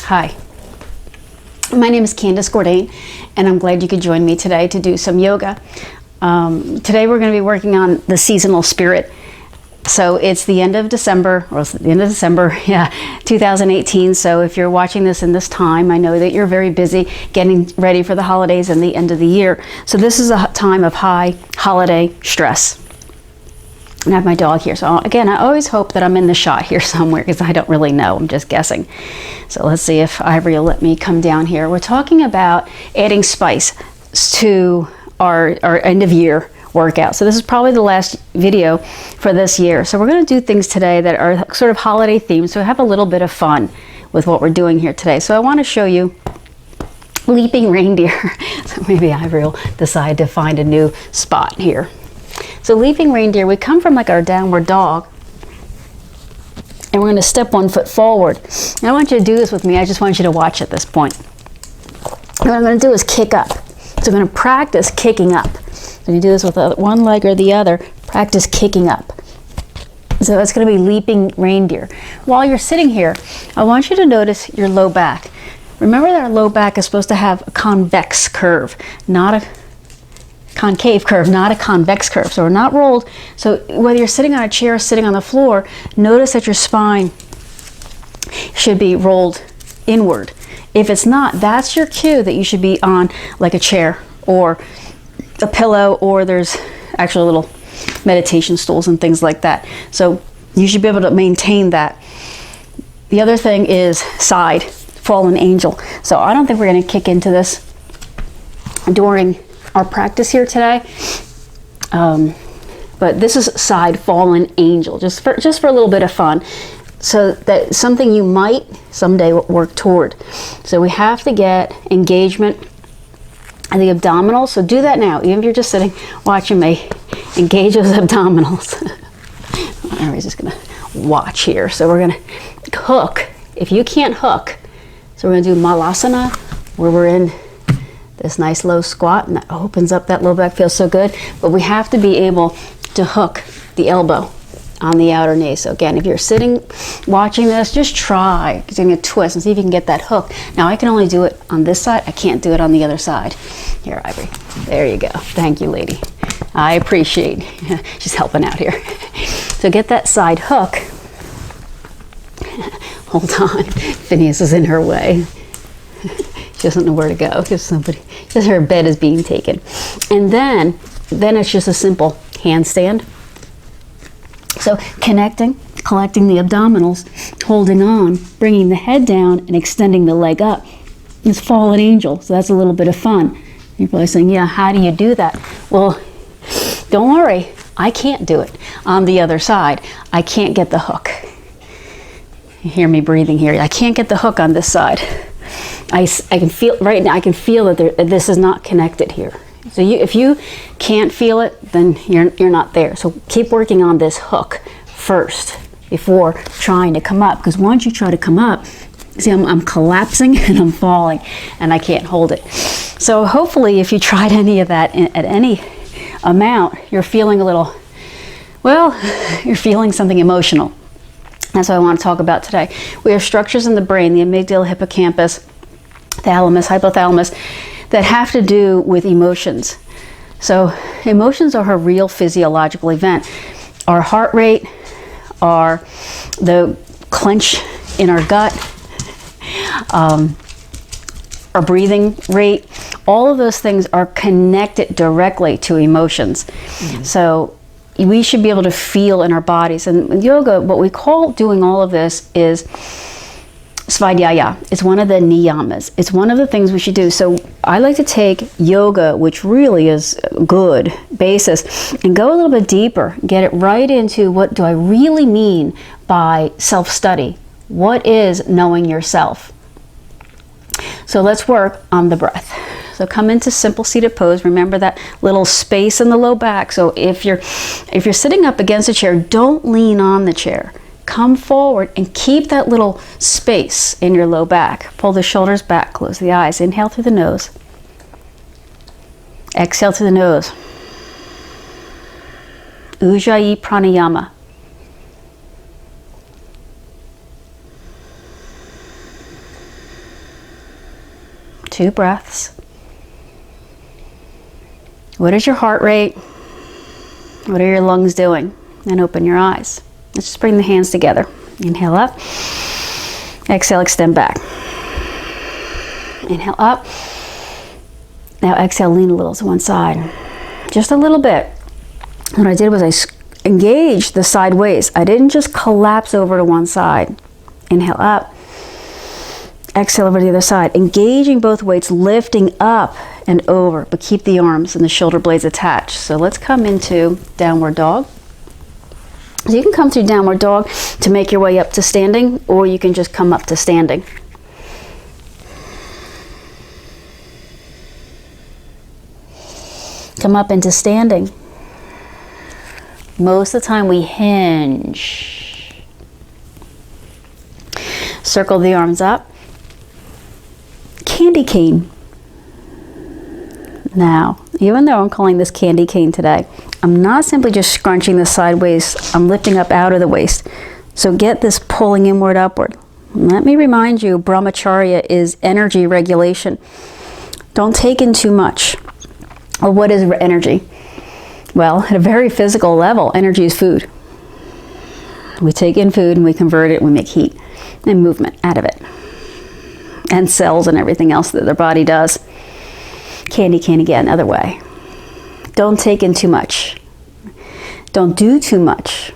Hi, my name is Candace Gourdain, and I'm glad you could join me today to do some yoga. Today we're going to be working on the seasonal spirit. So it's the end of December, or it's the end of December, 2018. So if you're watching this in this time, I know that you're very busy getting ready for the holidays and the end of the year. So this is a time of high holiday stress. And I have my dog here. So again, I always hope that I'm in the shot here somewhere because I don't really know. I'm just guessing. So let's see if Ivory will let me come down here. We're talking about adding spice to our end of year workout. So this is probably the last video for this year. So we're going to do things today that are sort of holiday themed. So have a little bit of fun with what we're doing here today. So I want to show you leaping reindeer. So maybe Ivory will decide to find a new spot here. So leaping reindeer, we come from like our downward dog, and we're going to step 1 foot forward. And I want you to do this with me. I just want you to watch at this point. And what I'm going to do is kick up. So I'm going to practice kicking up. So you do this with one leg or the other, practice kicking up. So it's going to be leaping reindeer. While you're sitting here, I want you to notice your low back. Remember that our low back is supposed to have a convex curve, not a concave curve, not a convex curve. So we're not rolled. So whether you're sitting on a chair or sitting on the floor, notice that your spine should be rolled inward. If it's not, that's your cue that you should be on like a chair or a pillow, or there's actually little meditation stools and things like that. So you should be able to maintain that. The other thing is side fallen angel. So I don't think we're going to kick into this during our practice here today, but this is side fallen angel, just for a little bit of fun. So that's something you might someday work toward. So we have to get engagement in the abdominals. So do that now, even if you're just sitting watching me. Engage those abdominals. Everybody's just gonna watch here. So we're gonna hook. If you can't hook, so we're gonna do malasana, where we're in this nice low squat, and that opens up that low back, feels so good. But we have to be able to hook the elbow on the outer knee. So again, if you're sitting watching this, just try doing a twist and see if you can get that hook. Now I can only do it on this side. I can't do it on the other side. Here, Ivory. There you go. Thank you, lady. I appreciate. She's helping out here. So get that side hook. Hold on. Phineas is in her way. She doesn't know where to go because her bed is being taken. And then it's just a simple handstand. So collecting the abdominals, holding on, bringing the head down and extending the leg up. It's fallen angel, so that's a little bit of fun. You're probably saying, yeah, how do you do that? Well, don't worry, I can't do it on the other side. I can't get the hook. You hear me breathing here. I can't get the hook on this side. I can feel right now. I can feel that this is not connected here. So if you can't feel it, then you're not there. So keep working on this hook first before trying to come up. Because once you try to come up, see, I'm collapsing and I'm falling, and I can't hold it. So hopefully, if you tried any of that at any amount, you're feeling a little, well, you're feeling something emotional. That's what I want to talk about today. We have structures in the brain, the amygdala, hippocampus, thalamus, hypothalamus, that have to do with emotions. So emotions are a real physiological event. Our heart rate, the clench in our gut, our breathing rate, all of those things are connected directly to emotions. Mm-hmm. So we should be able to feel in our bodies. And in yoga, what we call doing all of this is svadhyaya. It's one of the niyamas. It's one of the things we should do. So I like to take yoga, which really is a good basis, and go a little bit deeper, get it right into what do I really mean by self-study? What is knowing yourself? So let's work on the breath. So come into simple seated pose. Remember that little space in the low back. So if you're sitting up against a chair, don't lean on the chair. Come forward and keep that little space in your low back. Pull the shoulders back, close the eyes. Inhale through the nose. Exhale through the nose. Ujjayi Pranayama. 2 breaths. What is your heart rate? What are your lungs doing? And open your eyes. Let's just bring the hands together. Inhale up. Exhale, extend back. Inhale up. Now exhale, lean a little to one side. Just a little bit. What I did was I engaged the sideways. I didn't just collapse over to one side. Inhale up. Exhale over to the other side. Engaging both weights, lifting up and over, but keep the arms and the shoulder blades attached. So let's come into downward dog. So you can come through downward dog to make your way up to standing, or you can just come up to standing. Come up into standing. Most of the time we hinge. Circle the arms up. Candy cane. Now, even though I'm calling this candy cane today, I'm not simply just scrunching the sideways, I'm lifting up out of the waist. So get this pulling inward, upward. Let me remind you, brahmacharya is energy regulation. Don't take in too much. Well, what is energy? Well, at a very physical level, energy is food. We take in food and we convert it, we make heat and movement out of it. And cells and everything else that their body does. Candy cane again, other way. Don't take in too much. Don't do too much.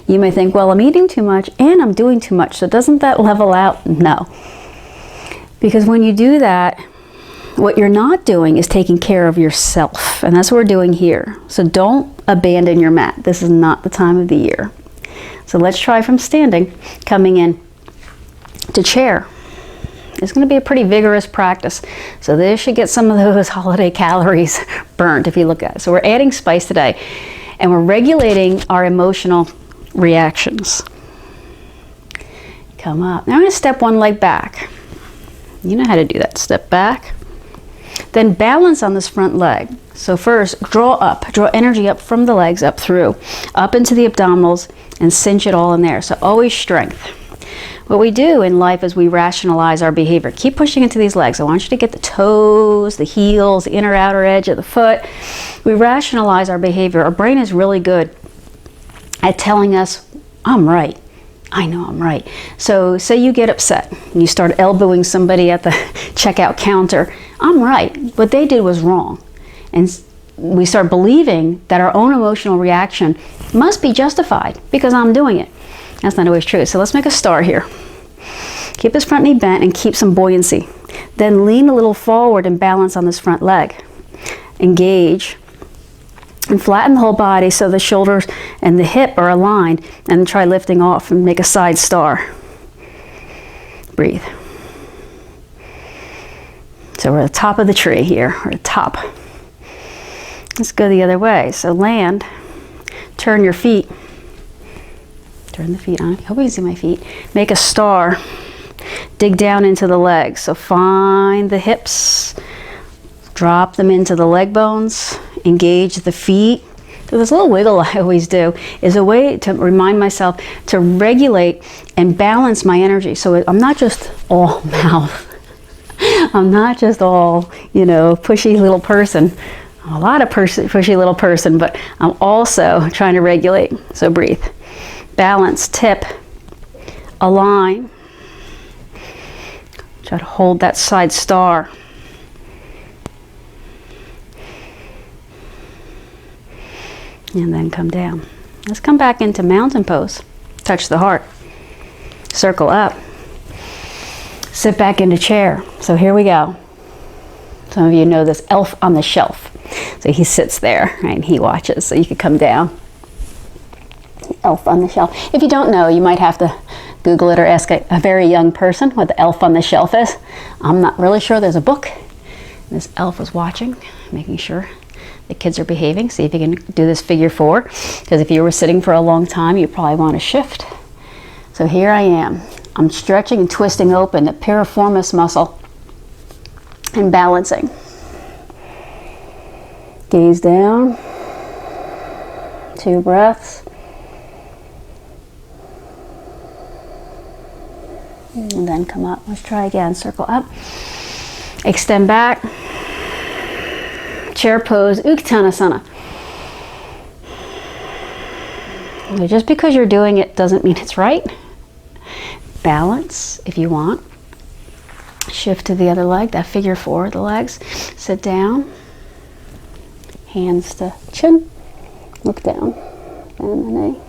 You may think, well, I'm eating too much and I'm doing too much, so doesn't that level out? No. Because when you do that, what you're not doing is taking care of yourself, and that's what we're doing here. So don't abandon your mat. This is not the time of the year. So let's try from standing, coming in to chair. It's going to be a pretty vigorous practice. So this should get some of those holiday calories burnt if you look at it. So we're adding spice today, and we're regulating our emotional reactions. Come up. Now I'm going to step one leg back. You know how to do that. Step back. Then balance on this front leg. So first, draw energy up from the legs, up through, up into the abdominals, and cinch it all in there. So always strength. What we do in life is we rationalize our behavior. Keep pushing into these legs. I want you to get the toes, the heels, the inner outer edge of the foot. We rationalize our behavior. Our brain is really good at telling us, I'm right. I know I'm right. So say you get upset and you start elbowing somebody at the checkout counter. I'm right. What they did was wrong. And we start believing that our own emotional reaction must be justified because I'm doing it. That's not always true. So let's make a star here. Keep this front knee bent and keep some buoyancy. Then lean a little forward and balance on this front leg. Engage and flatten the whole body so the shoulders and the hip are aligned, and try lifting off and make a side star. Breathe. So we're at the top of the tree here, or the top. Let's go the other way. So land, turn your feet. Turn the feet on. I hope you can see my feet. Make a star. Dig down into the legs. So find the hips. Drop them into the leg bones. Engage the feet. So this little wiggle I always do is a way to remind myself to regulate and balance my energy. So I'm not just all mouth. I'm not just all, pushy little person. A lot of pushy little person, but I'm also trying to regulate. So breathe. Balance, tip, align. Try to hold that side star. And then come down. Let's come back into mountain pose. Touch the heart. Circle up. Sit back into chair. So here we go. Some of you know this elf on the shelf. So he sits there, right, and he watches. So you could come down. Elf on the shelf. If you don't know, you might have to Google it or ask a very young person what the elf on the shelf is. I'm not really sure. There's a book. This elf is watching, making sure the kids are behaving. See if you can do this figure 4. Because if you were sitting for a long time, you probably want to shift. So here I am. I'm stretching and twisting open the piriformis muscle and balancing. Gaze down. 2 breaths. And then come up. Let's try again. Circle up. Extend back. Chair pose, Uttanasana. Just because you're doing it doesn't mean it's right. Balance if you want. Shift to the other leg, that figure four, the legs. Sit down. Hands to chin. Look down. Bend the knee.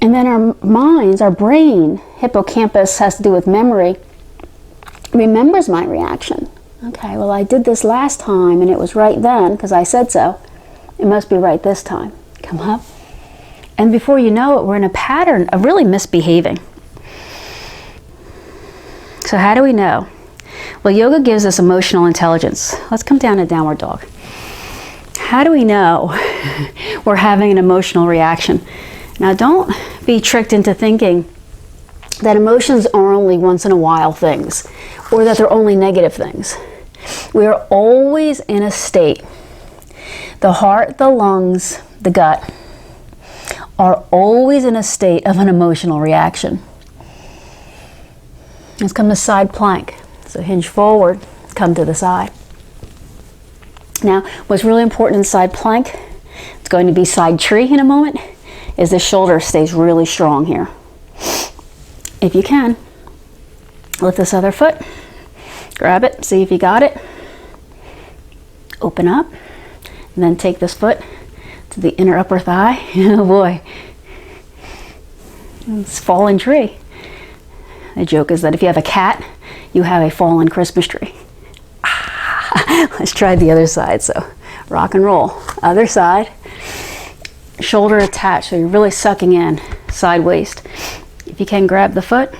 And then our minds, our brain, hippocampus has to do with memory, remembers my reaction. Okay, well, I did this last time and it was right then because I said so. It must be right this time. Come up. And before you know it, we're in a pattern of really misbehaving. So how do we know? Well, yoga gives us emotional intelligence. Let's come down to downward dog. How do we know we're having an emotional reaction? Now, don't be tricked into thinking that emotions are only once in a while things, or that they're only negative things. We are always in a state. The heart, the lungs, the gut are always in a state of an emotional reaction. Let's come to side plank. So hinge forward, come to the side. Now, what's really important in side plank, it's going to be side tree in a moment, is the shoulder stays really strong here. If you can, lift this other foot, grab it, see if you got it. Open up, and then take this foot to the inner upper thigh. Oh boy, it's fallen tree. The joke is that if you have a cat, you have a fallen Christmas tree. Let's try the other side. So rock and roll. Other side. Shoulder attached, so you're really sucking in, side waist. If you can, grab the foot,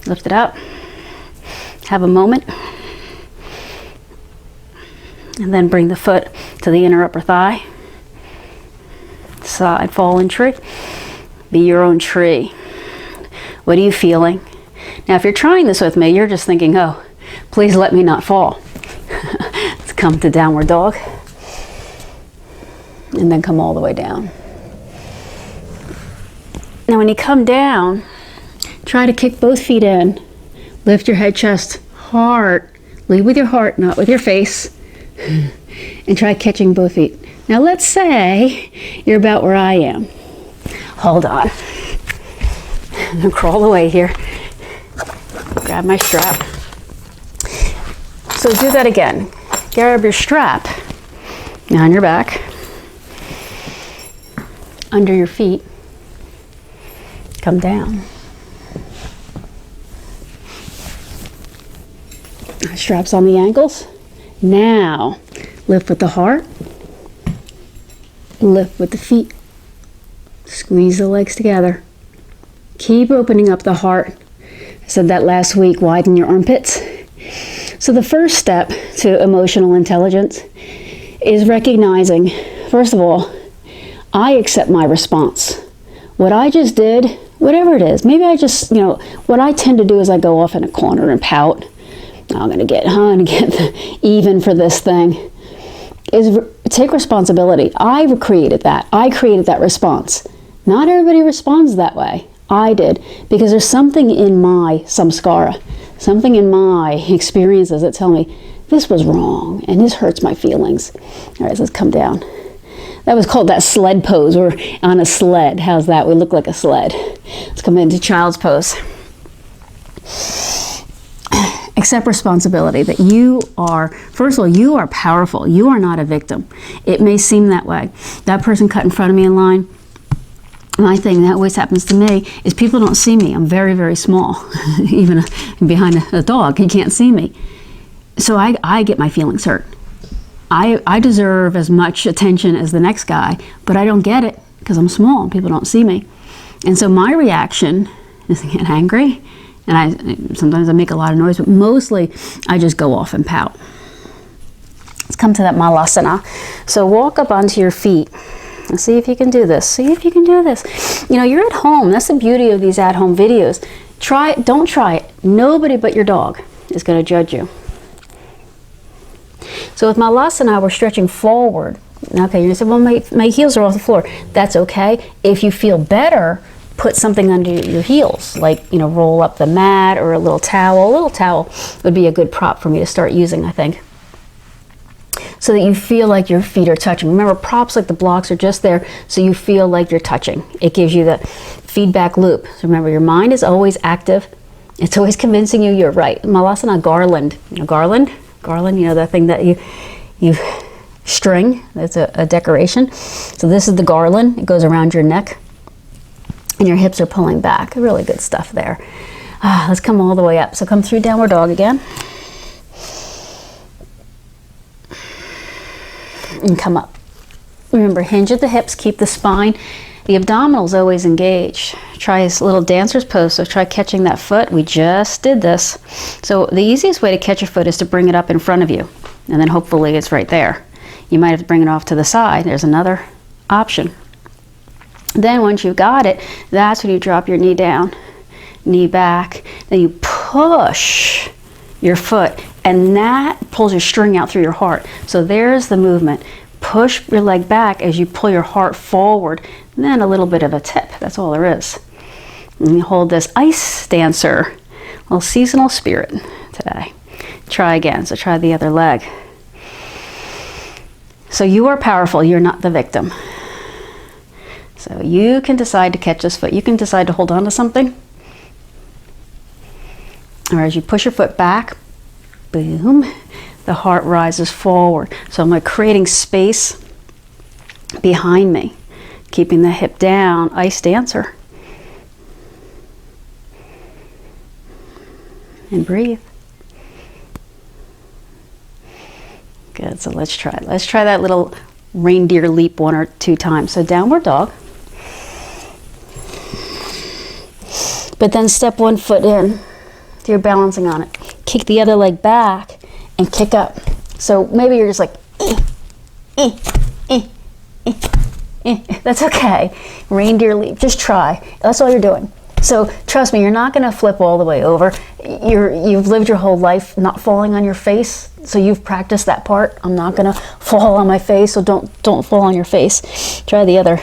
lift it up, have a moment, and then bring the foot to the inner upper thigh. Side fallen tree. Be your own tree. What are you feeling? Now, if you're trying this with me, you're just thinking, oh, please let me not fall. Let's come to downward dog. And then come all the way down. Now, when you come down, try to kick both feet in. Lift your head, chest, heart. Lead with your heart, not with your face. And try catching both feet. Now, let's say you're about where I am. Hold on. I'm gonna crawl away here. Grab my strap. So do that again. Grab your strap. Now on your back. Under your feet. Come down. Straps on the ankles. Now, lift with the heart. Lift with the feet. Squeeze the legs together. Keep opening up the heart. I said that last week, widen your armpits. So the first step to emotional intelligence is recognizing, first of all, I accept my response. What I just did, whatever it is, maybe I just, what I tend to do is I go off in a corner and pout. I'm gonna get even for this thing. Is take responsibility. I created that. I created that response. Not everybody responds that way. I did, because there's something in my samskara, something in my experiences that tell me this was wrong and this hurts my feelings. All right, so let's come down. That was called that sled pose. We're on a sled. How's that? We look like a sled. Let's come into child's pose. Accept responsibility that you are, first of all, you are powerful. You are not a victim. It may seem that way. That person cut in front of me in line. My thing that always happens to me is people don't see me. I'm very, very small. Even behind a dog, he can't see me. So I get my feelings hurt. I deserve as much attention as the next guy, but I don't get it because I'm small and people don't see me. And so my reaction is to get angry, and sometimes I make a lot of noise, but mostly I just go off and pout. Let's come to that malasana. So walk up onto your feet. And see if you can do this. See if you can do this. You're at home. That's the beauty of these at-home videos. Try it. Don't try it. Nobody but your dog is going to judge you. So with malasana, we're stretching forward. Okay, you're going to say, well, my heels are off the floor. That's okay. If you feel better, put something under your heels, like, roll up the mat or a little towel. A little towel would be a good prop for me to start using, I think, so that you feel like your feet are touching. Remember, props like the blocks are just there so you feel like you're touching. It gives you the feedback loop. So remember, your mind is always active. It's always convincing you you're right. Malasana garland. Garland, the thing that you string. That's a decoration. So this is the garland. It goes around your neck and your hips are pulling back. Really good stuff there. Let's come all the way up. So come through downward dog again. And come up. Remember, hinge at the hips, keep the spine. The abdominals always engaged. Try this little dancer's pose, so try catching that foot. We just did this. So the easiest way to catch a foot is to bring it up in front of you, and then hopefully it's right there. You might have to bring it off to the side. There's another option. Then once you've got it, that's when you drop your knee down, knee back, then you push your foot, and that pulls your string out through your heart. So there's the movement. Push your leg back as you pull your heart forward, and then a little bit of a tip. That's all there is. And you hold this ice dancer, little seasonal spirit today. Try again. So try the other leg. So you are powerful. You're not the victim. So you can decide to catch this foot. You can decide to hold on to something. Or as you push your foot back, boom, the heart rises forward. So I'm like creating space behind me, keeping the hip down, ice dancer. And breathe. Good, so let's try it. Let's try that little reindeer leap 1 or 2 times. So downward dog. But then step one foot in. So you're balancing on it. Kick the other leg back and kick up. So maybe you're just like, That's okay. Reindeer leap. Just try. That's all you're doing. So trust me, you're not going to flip all the way over. You've lived your whole life not falling on your face, so you've practiced that part. I'm not going to fall on my face, so don't fall on your face. Try the other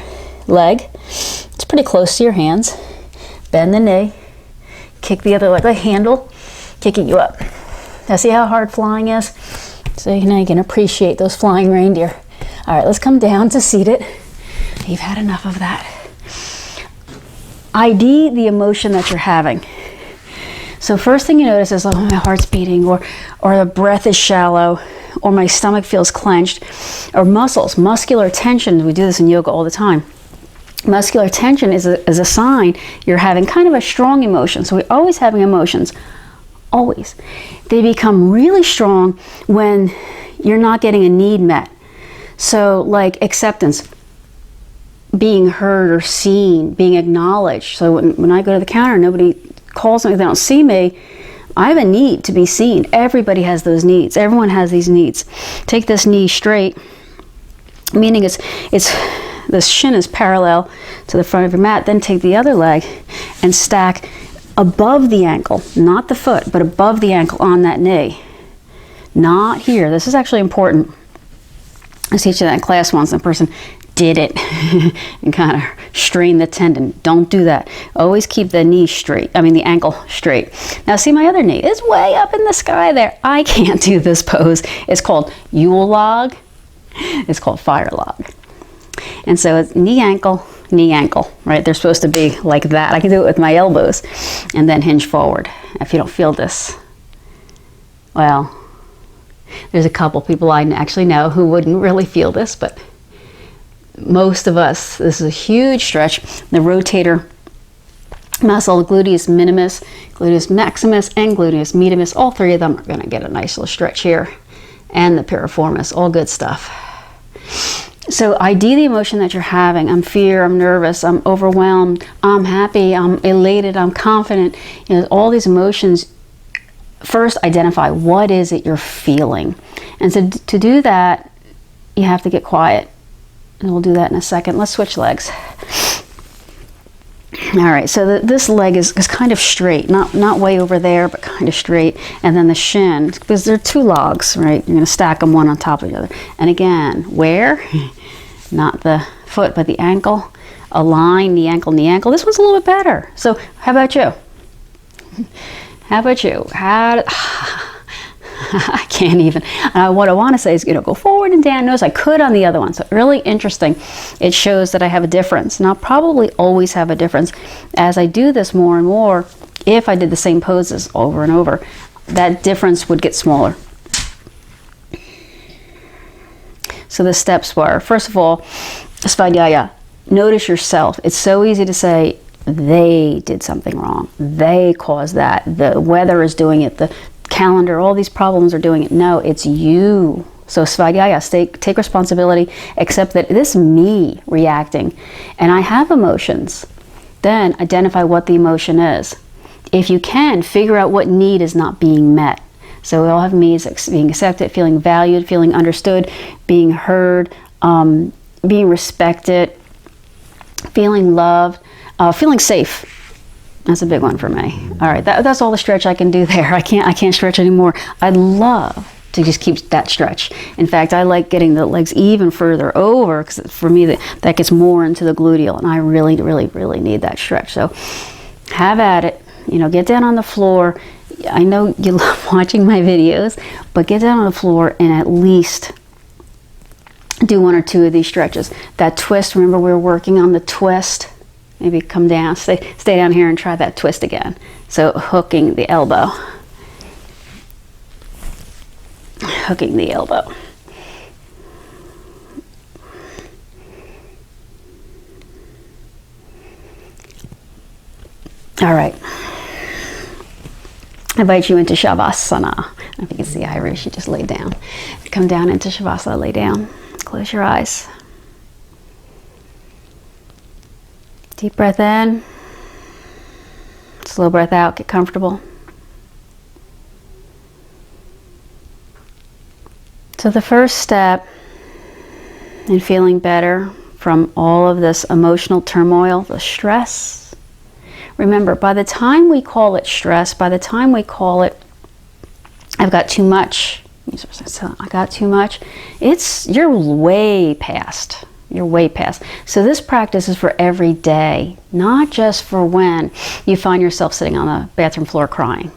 leg. It's pretty close to your hands. Bend the knee. Kick the other leg, like handle, kicking you up. Now see how hard flying is? So now you can appreciate those flying reindeer. All right, let's come down to seated. You've had enough of that. ID the emotion that you're having. So first thing you notice is, oh, my heart's beating, or the breath is shallow, or my stomach feels clenched, or muscular tension. We do this in yoga all the time. Muscular tension is a sign you're having kind of a strong emotion. So we're always having emotions, always. They become really strong when you're not getting a need met. So like acceptance, being heard or seen, being acknowledged. So when I go to the counter, nobody calls me, they don't see me, I have a need to be seen. Everybody has those needs. Everyone has these needs. Take this knee straight, meaning the shin is parallel to the front of your mat. Then take the other leg and stack above the ankle, not the foot, but above the ankle on that knee. Not here. This is actually important. I was teaching that in class once, and the person did it and kind of strained the tendon. Don't do that. Always keep the knee straight, the ankle straight. Now see, my other knee is way up in the sky there. I can't do this pose. It's called Yule log. It's called fire log. And so it's knee, ankle, right? They're supposed to be like that. I can do it with my elbows and then hinge forward. If you don't feel this, well, there's a couple people I actually know who wouldn't really feel this, but most of us, this is a huge stretch. The rotator muscle, gluteus minimus, gluteus maximus, and gluteus medius, all three of them are going to get a nice little stretch here. And the piriformis, all good stuff. So ID the emotion that you're having. I'm fear, I'm nervous, I'm overwhelmed, I'm happy, I'm elated, I'm confident. All these emotions. First, identify what is it you're feeling. And so to do that, you have to get quiet. And we'll do that in a second. Let's switch legs. All right, so this leg is kind of straight, not way over there, but kind of straight. And then the shin, because they're two logs, right? You're going to stack them one on top of the other. And again, where? Not the foot, but the ankle. align the ankle and the ankle. This one's a little bit better. So how about you? How about you? I can't even. What I want to say is, go forward and down. Notice I could on the other one. So really interesting. It shows that I have a difference. And I'll probably always have a difference as I do this more and more. If I did the same poses over and over, that difference would get smaller. So the steps were, first of all, Svadhyaya. Notice yourself. It's so easy to say, they did something wrong. They caused that. The weather is doing it. The calendar, all these problems are doing it. No, it's you. So Svadhyaya, take responsibility, accept that this is me reacting, and I have emotions. Then identify what the emotion is. If you can, figure out what need is not being met. So we all have needs: being accepted, feeling valued, feeling understood, being heard, being respected, feeling loved, feeling safe. That's a big one for me. All right, that's all the stretch I can do there. I can't stretch anymore. I'd love to just keep that stretch. In fact, I like getting the legs even further over, because for me that gets more into the gluteal, and I really, really, really need that stretch. So have at it. Get down on the floor. I know you love watching my videos, but get down on the floor and at least do one or two of these stretches. That twist, remember we were working on the twist? Maybe come down, stay down here and try that twist again. So hooking the elbow. Hooking the elbow. All right. I invite you into Shavasana. If you can see Iris, she just laid down. Come down into Shavasana, lay down. Close your eyes. Deep breath in. Slow breath out. Get comfortable. So the first step in feeling better from all of this emotional turmoil, the stress. Remember, by the time we call it stress, by the time we call it, I've got too much, I got too much, you're way past. You're way past. So this practice is for every day, not just for when you find yourself sitting on the bathroom floor crying.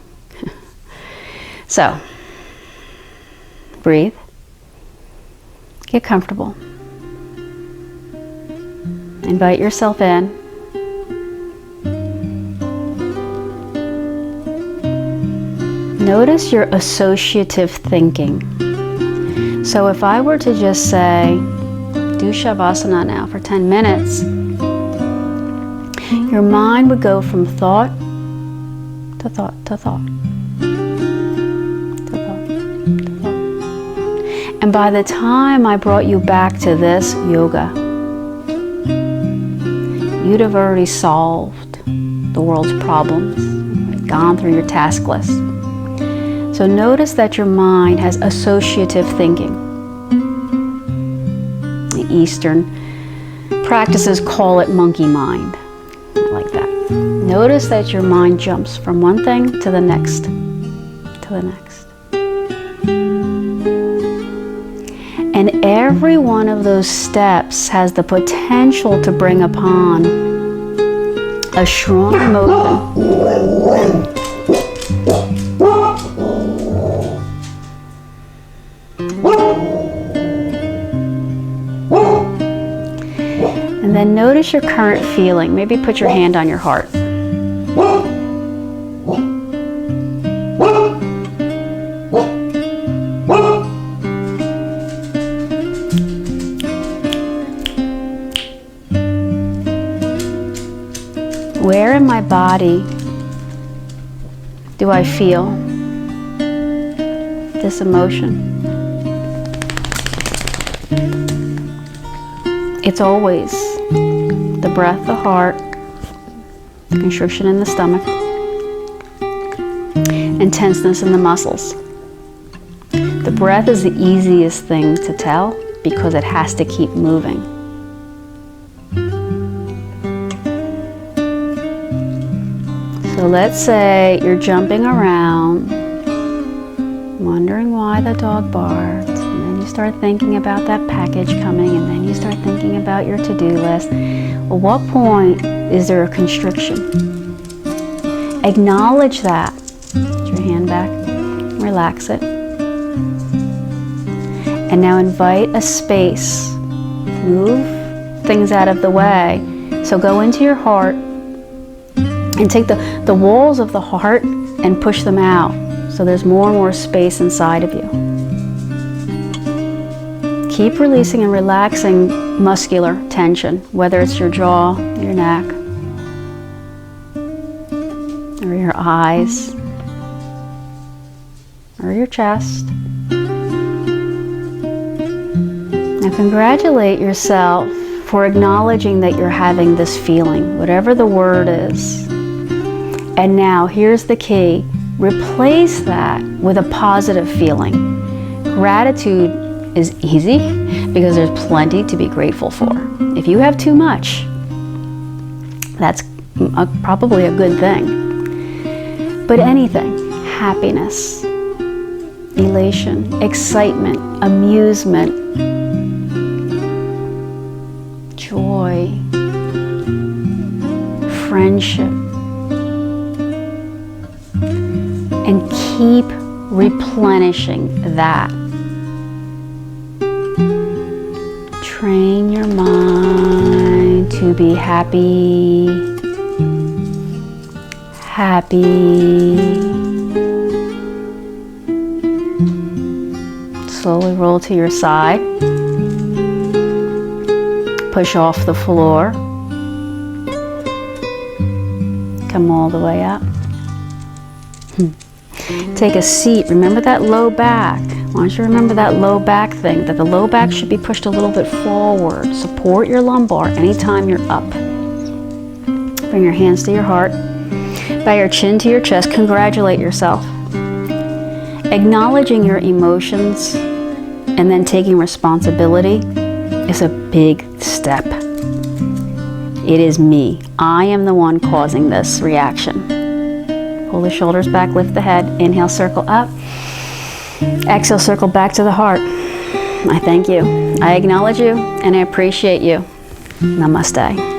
So, breathe. Get comfortable. Invite yourself in. Notice your associative thinking. So if I were to just say, do Shavasana now for 10 minutes, your mind would go from thought to thought to thought to thought to thought. And by the time I brought you back to this yoga, you'd have already solved the world's problems, gone through your task list. So notice that your mind has associative thinking. The Eastern practices call it monkey mind. I like that. Notice that your mind jumps from one thing to the next, to the next. And every one of those steps has the potential to bring upon a strong emotion. And then notice your current feeling. Maybe put your hand on your heart. Where in my body do I feel this emotion? It's always the breath, the heart, constriction in the stomach, and tenseness in the muscles. The breath is the easiest thing to tell because it has to keep moving. So let's say you're jumping around, wondering why the dog barks, and then you start thinking about that package coming, and then you start thinking about your to-do list. Well, what point is there a constriction? Acknowledge that. Put your hand back, relax it. And now invite a space. Move things out of the way. So go into your heart and take the walls of the heart and push them out. So there's more and more space inside of you. Keep releasing and relaxing muscular tension, whether it's your jaw, your neck, or your eyes, or your chest. Now congratulate yourself for acknowledging that you're having this feeling, whatever the word is. And now here's the key. Replace that with a positive feeling. Gratitude is easy because there's plenty to be grateful for. If you have too much, that's probably a good thing. But anything, happiness, elation, excitement, amusement, joy, friendship, and keep replenishing that. Train your mind to be happy, Slowly roll to your side. Push off the floor. Come all the way up. Take a seat. Remember that low back. Why don't you remember that low back thing, that the low back should be pushed a little bit forward. Support your lumbar anytime you're up. Bring your hands to your heart. Bow your chin to your chest. Congratulate yourself. Acknowledging your emotions and then taking responsibility is a big step. It is me. I am the one causing this reaction. Pull the shoulders back, lift the head. Inhale, circle up. Exhale, circle back to the heart. I thank you. I acknowledge you and I appreciate you. Namaste.